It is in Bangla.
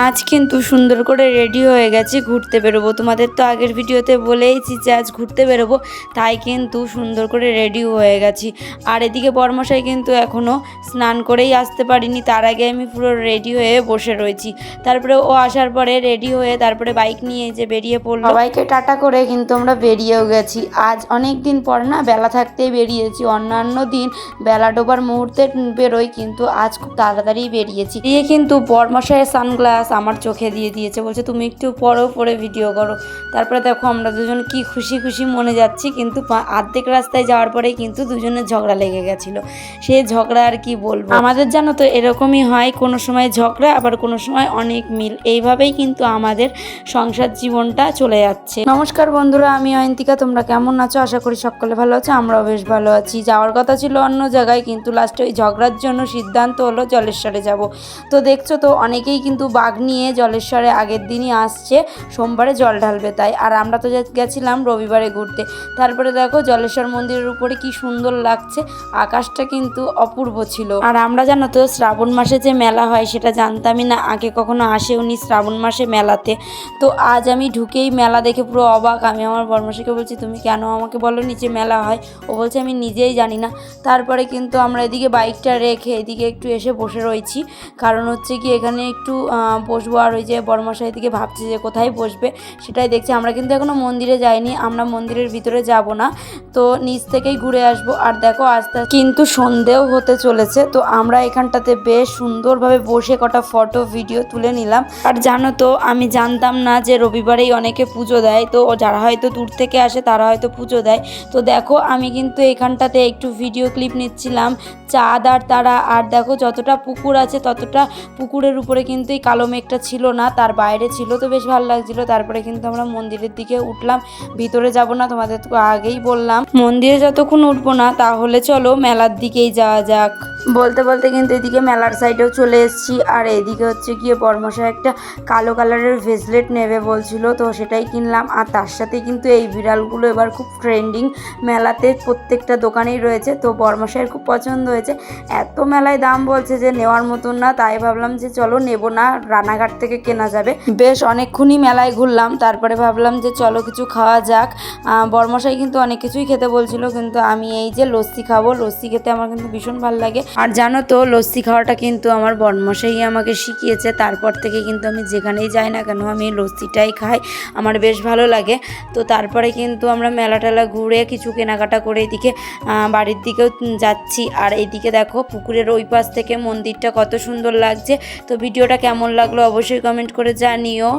আজ কিন্তু সুন্দর করে রেডি হয়ে গেছি, ঘুরতে বেরোবো। তোমাদের তো আগের ভিডিওতে বলেইছি যে আজ ঘুরতে বেরোবো, তাই কিন্তু সুন্দর করে রেডি হয়ে গেছি। আর এদিকে বরমশাই কিন্তু এখনও স্নান করেই আসতে পারিনি, তার আগে আমি পুরো রেডি হয়ে বসে রয়েছি। তারপরে ও আসার পরে রেডি হয়ে তারপরে বাইক নিয়ে যে বেরিয়ে পড়লো। সবাইকে টাটা করে কিন্তু আমরা বেরিয়েও গেছি। আজ অনেক দিন পর না বেলা থাকতেই বেরিয়েছি। অন্যান্য দিন বেলা ডোবার মুহূর্তে বেরোই, কিন্তু আজ খুব তাড়াতাড়ি বেরিয়েছি। দিয়ে কিন্তু বরমশাইয়ের সানগ্লাস আমার চোখে দিয়ে দিয়েছে, বলছে তুমি একটু পরে ভিডিও করো। তারপরে দেখো আমরা দুজন কি খুশি খুশি মনে যাচ্ছি, কিন্তু অর্ধেক রাস্তায় যাওয়ার পরেই কিন্তু দুজনের ঝগড়া লেগে গেছিলো। সে ঝগড়া আর কি বলবো, আমাদের জানো তো এরকমই হয়, কোনো সময় ঝগড়া আবার কোনো সময় অনেক মিল। এইভাবেই কিন্তু আমাদের সংসার জীবনটা চলে যাচ্ছে। নমস্কার বন্ধুরা, আমি অয়ন্তিকা। তোমরা কেমন আছো? আশা করি সকলে ভালো আছে, আমরাও বেশ ভালো আছি। যাওয়ার কথা ছিল অন্য জায়গায়, কিন্তু লাস্টে ওই ঝগড়ার জন্য সিদ্ধান্ত হলো জলেশ্বরে যাব। তো দেখছো তো অনেকেই কিন্তু বাঘ নিয়ে জলেশ্বরে আগের দিনই আসছে, সোমবারে জল ঢালবে তাই। আর আমরা তো গেছিলাম রবিবারে ঘুরতে। তারপরে দেখো জলেশ্বর মন্দিরের উপরে কি সুন্দর লাগছে, আকাশটা কিন্তু অপূর্ব ছিল। আর আমরা জানো তো শ্রাবণ মাসে যে মেলা হয় সেটা জানতামই না, আগে কখনো আসেওনি শ্রাবণ মাসে মেলাতে। তো আজ আমি ঢুকেই মেলা দেখে পুরো অবাক। আমি আমার বর্মশাইকে বলছি তুমি কেন আমাকে বলো নিচে মেলা হয়? ও বলছে আমি নিজেই জানি না। তারপরে কিন্তু আমরা এদিকে বাইকটা রেখে এদিকে একটু এসে বসে রয়েছি, কারণ হচ্ছে কি এখানে একটু বসবো। আর ওই যে বর্মশাই দিকে ভাবছি যে কোথায় বসবে সেটাই দেখছি। আমরা কিন্তু এখনও মন্দিরে যাইনি, আমরা মন্দিরের ভিতরে যাব না, তো নিচ থেকেই ঘুরে আসবো। আর দেখো আস্তে কিন্তু সন্ধেও হতে চলেছে, তো আমরা এখানটাতে বেশ সুন্দরভাবে বসে কটা ফটো ভিডিও তুলে নিলাম। আর জানো তো আমি জানতাম না যে রবিবারেই অনেকে পুজো দেয়, তো যারা হয়তো দূর থেকে আসে তারা হয়তো পুজো দেয়। তো দেখো আমি কিন্তু এখানটাতে একটু ভিডিও ক্লিপ নিচ্ছিলাম, চাঁদ আর তারা। আর দেখো যতটা পুকুর আছে ততটা পুকুরের উপরে কিন্তু এই কালো মেঘটা ছিল না, তার বাইরে ছিল, তো বেশ ভালো লাগছিল। তারপরে কিন্তু আমরা মন্দিরের দিকে উঠলাম, ভিতরে যাব না, তোমাদের তো আগেই বললাম মন্দিরে যতক্ষণ উঠবো না তাহলে চলো মেলার দিকেই যাওয়া যাক। বলতে বলতে কিন্তু এদিকে মেলার সাইডেও চলে এসেছি। আর এদিকে হচ্ছে গিয়ে বর্মশাই একটা কালো কালারের ভেসলেট নেবে বলছিল, তো সেটাই কিনলাম। আর তার সাথে কিন্তু এই বিড়ালগুলো এবার খুব ট্রেন্ডিং, মেলাতে প্রত্যেকটা দোকানেই রয়েছে। তো বর্মশাইয়ের খুব পছন্দ হয়েছে। এত মেলায় দাম বলছে যে নেওয়ার মতন না, তাই ভাবলাম যে চলো নেব না, রানাঘাট থেকে কেনা যাবে। বেশ অনেকক্ষণই মেলায় ঘুরলাম, তারপরে ভাবলাম যে চলো কিছু খাওয়া যাক। বর্মশাই কিন্তু অনেক কিছুই খেতে বলছিল, কিন্তু আমি এই যে লস্যি খাবো, লস্যি খেতে আমার কিন্তু ভীষণ ভালো লাগে। আর জানো তো লস্যি খাওয়াটা কিন্তু আমার বর্মশাই আমাকে শিখিয়েছে। তারপর থেকে কিন্তু আমি যেখানেই যাই না কেন আমি লস্যিটাই খাই, আমার বেশ ভালো লাগে। তো তারপরে কিন্তু আমরা মেলা টেলা ঘুরে কিছু কেনাকাটা করে এদিকে বাড়ির দিকেও যাচ্ছি। আর এইদিকে দেখো পুকুরের ওই পাশ থেকে মন্দিরটা কত সুন্দর লাগছে। তো ভিডিওটা কেমন লাগলো অবশ্যই কমেন্ট করে জানিও।